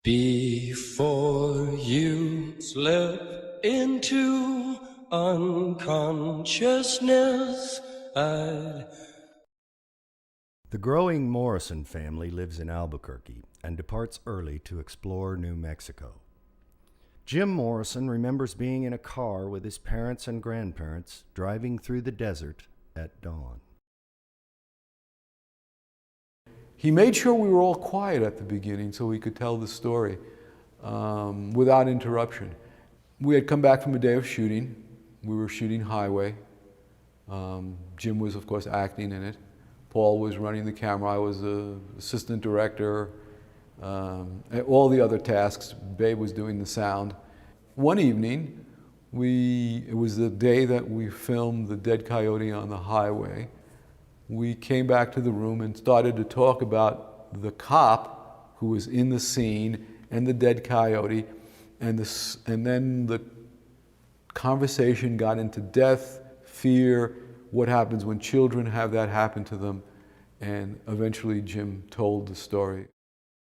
Before you slip into unconsciousness, The growing Morrison family lives in Albuquerque and departs early to explore New Mexico. Jim Morrison remembers being in a car with his parents and grandparents driving through the desert at dawn. He made sure we were all quiet at the beginning so we could tell the story without interruption. We had come back from a day of shooting. We were shooting Highway. Jim was, of course, acting in it. Paul was running the camera. I was the assistant director. All the other tasks. Babe was doing the sound. One evening, it was the day that we filmed the dead coyote on the highway. We came back to the room and started to talk about the cop who was in the scene and the dead coyote, and then the conversation got into death, fear, what happens when children have that happen to them, and eventually Jim told the story.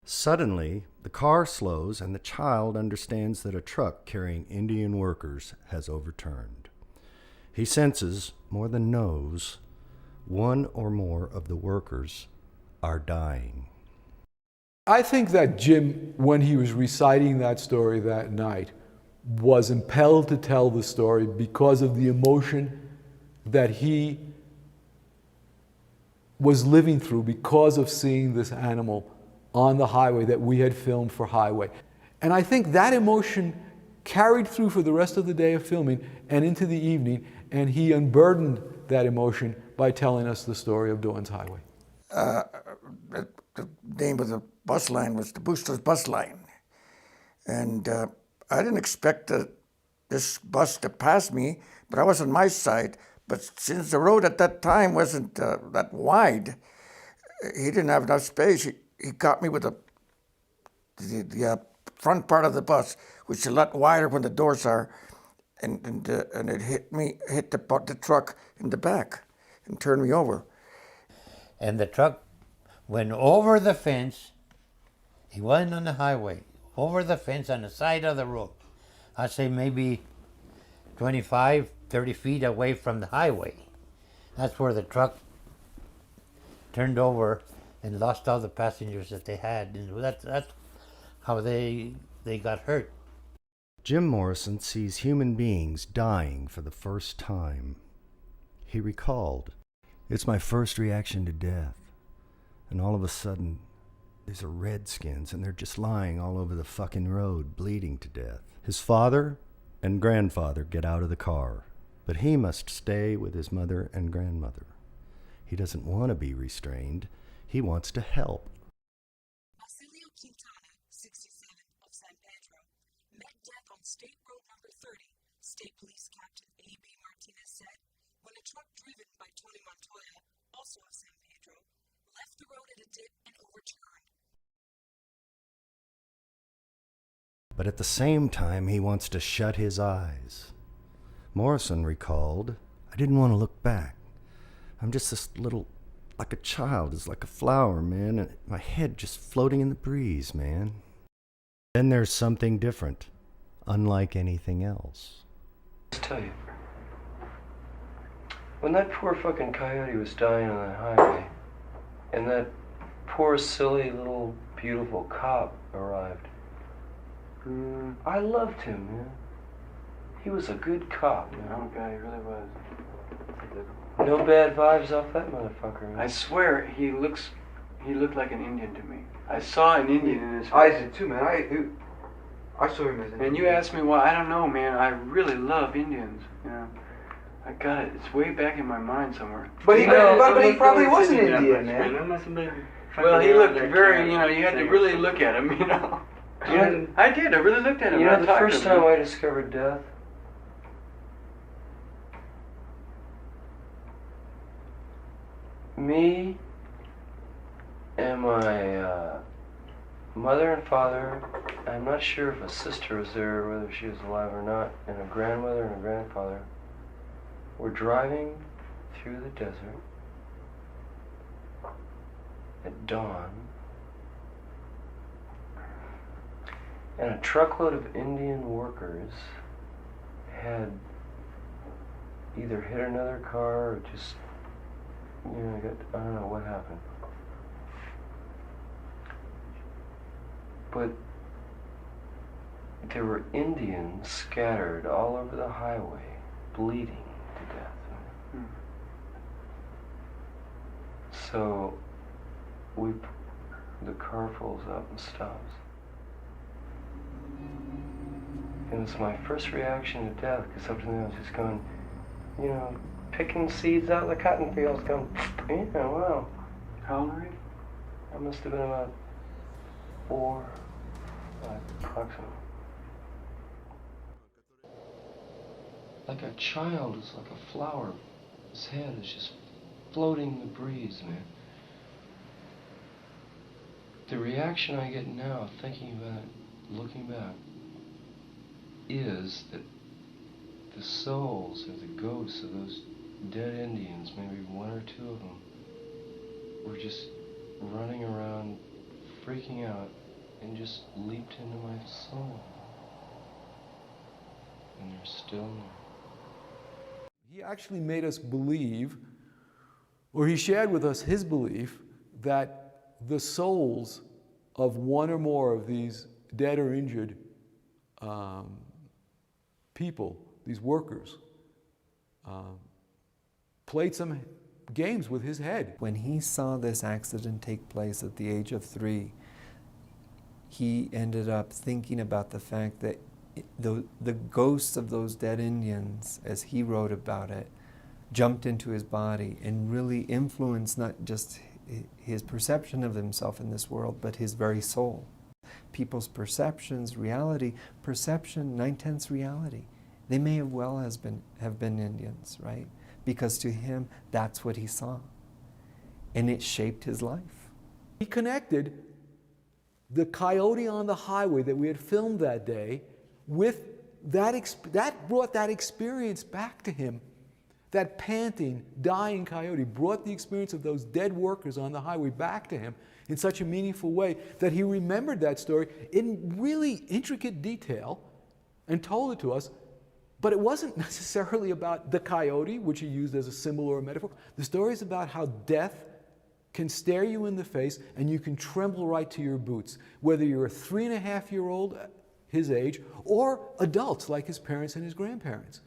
Suddenly, the car slows and the child understands that a truck carrying Indian workers has overturned. He senses, more than knows, one or more of the workers are dying. I think that Jim, when he was reciting that story that night, was impelled to tell the story because of the emotion that he was living through because of seeing this animal on the highway that we had filmed for Highway. And I think that emotion carried through for the rest of the day of filming and into the evening, and he unburdened that emotion by telling us the story of Dawn's Highway. The name of the bus line was the Boosters Bus Line. And I didn't expect this bus to pass me, but I was on my side. But since the road at that wasn't that wide, he didn't have enough space. He caught me with the front part of the bus, which is a lot wider when the doors are, and it hit the truck in the back and turned me over. And the truck went over the fence. He wasn't on the highway, over the fence on the side of the road. I'd say maybe 25, 30 feet away from the highway. That's where the truck turned over and lost all the passengers that they had. And that's how they got hurt. Jim Morrison sees human beings dying for the first time. He recalled, "It's my first reaction to death. And all of a sudden, these are redskins and they're just lying all over the fucking road, bleeding to death." His father and grandfather get out of the car, but he must stay with his mother and grandmother. He doesn't want to be restrained. He wants to help. Basilio Quintana, 67, of San Pedro, met death on State Road number 30, State Police Captain A.B. Martinez said, when a truck driven by Tony Montoya, also of San Pedro, left the road at a dip and overturned. But at the same time, he wants to shut his eyes. Morrison recalled, "I didn't want to look back. I'm just this little, like a child, is like a flower, man, and my head just floating in the breeze, man." Then there's something different, unlike anything else. Let's tell you, when that poor fucking coyote was dying on that highway, and that poor, silly, little, beautiful cop arrived, I loved him, man. He was a good cop, man. Oh, God, he really was. No bad vibes off that motherfucker, man. I swear, he looked like an Indian to me. I saw an Indian in his face. I did too, man. I saw him as an Indian. And you asked me why, I don't know, man. I really love Indians, you know. I got it. It's way back in my mind somewhere. But he probably was an Indian, man. Well, he looked very, you know, you had to really look at him, you know. I did. I really looked at him. You know, the first time I discovered death, me and my mother and father, I'm not sure if a sister was there, whether she was alive or not, and a grandmother and a grandfather were driving through the desert at dawn And a truckload of Indian workers had either hit another car or just, I don't know what happened. But there were Indians scattered all over the highway, bleeding to death. So the car pulls up and stops. And it's my first reaction to death, because up to then I was just going, picking seeds out of the cotton fields, going, wow. How old are you? I must have been about 4, approximately. Like a child, it's like a flower. His head is just floating in the breeze, man. The reaction I get now, thinking about it, looking back, is that the souls or the ghosts of those dead Indians, maybe 1 or 2 of them, were just running around, freaking out, and just leaped into my soul. And they're still there. He actually made us believe, or he shared with us his belief, that the souls of 1 or more of these dead or injured people, these workers, played some games with his head. When he saw this accident take place at the age of 3, he ended up thinking about the fact that the ghosts of those dead Indians, as he wrote about it, jumped into his body and really influenced not just his perception of himself in this world, but his very soul. People's perceptions, reality, perception, 9/10 reality. They may have well have been Indians, right? Because to him, that's what he saw. And it shaped his life. He connected the coyote on the highway that we had filmed that day with that brought that experience back to him. That panting, dying coyote brought the experience of those dead workers on the highway back to him in such a meaningful way that he remembered that story in really intricate detail and told it to us. But it wasn't necessarily about the coyote, which he used as a symbol or a metaphor. The story is about how death can stare you in the face and you can tremble right to your boots, whether you're a 3.5-year-old, his age, or adults like his parents and his grandparents.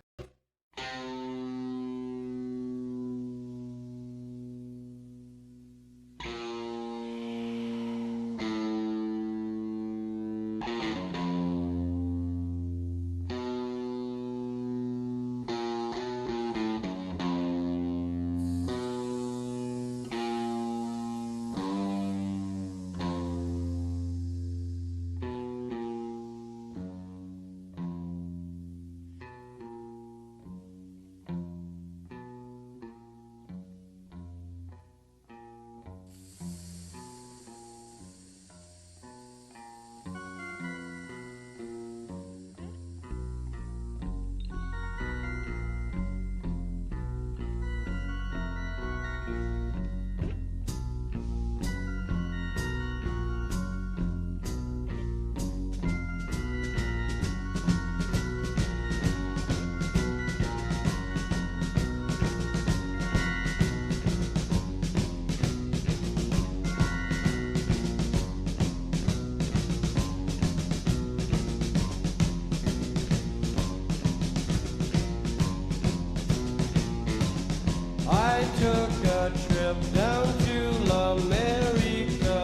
I took a trip down to America.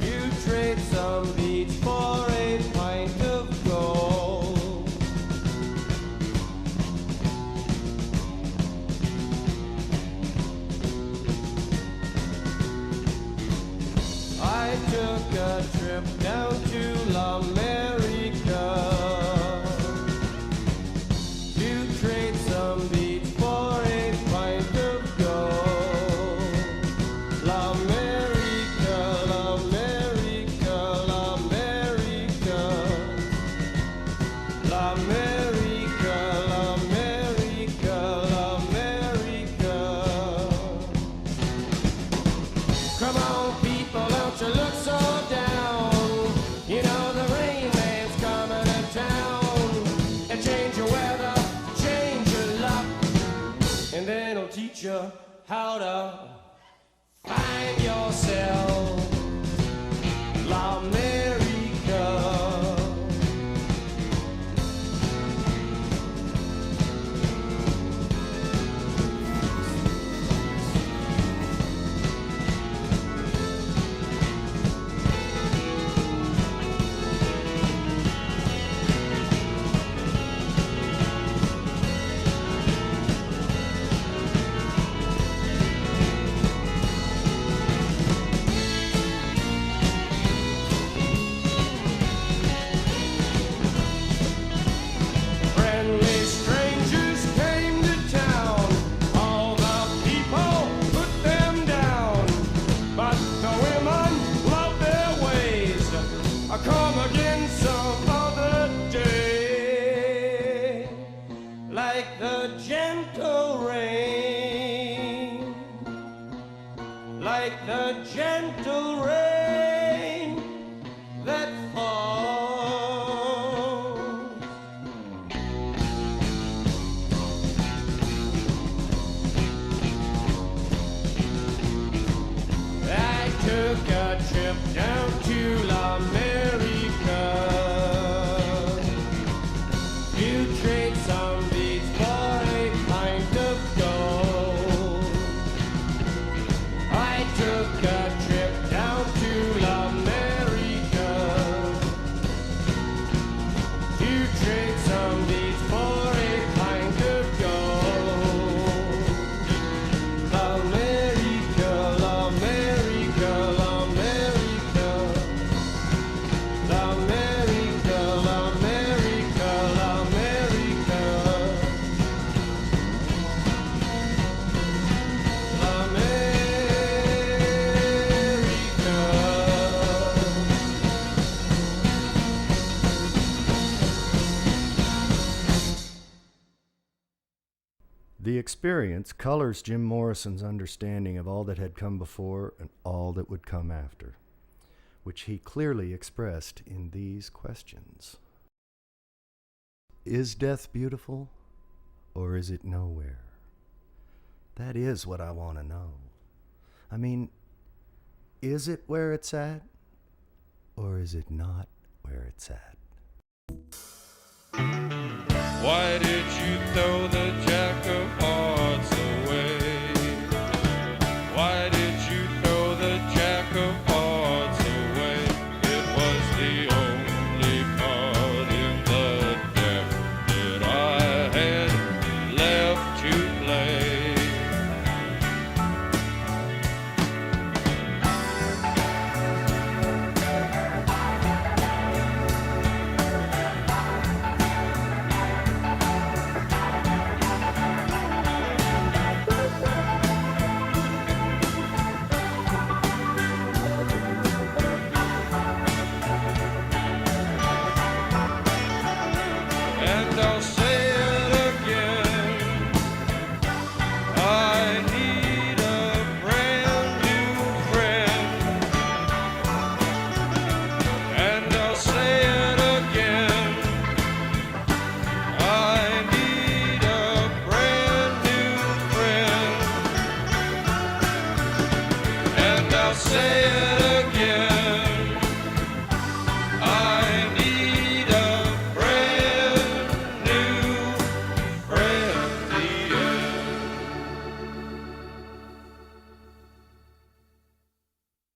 You trade some beach for a pint of gold. I took a trip down to America. La America, you how to find yourself. L'America. Friendly strangers came to town. All the people put them down. But the women love their ways. I come again some other day. Like the gentle rain. Like the gentle rain that falls. I took a trip down to L'America to trade some beads for a pint of gold. I took a trip down to L'America to trade some beads for a pint of gold. L'America, l'America, l'America. L'America, l'America, l'America. The experience colors Jim Morrison's understanding of all that had come before and all that would come after, which he clearly expressed in these questions. Is death beautiful, or is it nowhere? That is what I want to know. I mean, is it where it's at, or is it not where it's at? Why did you throw the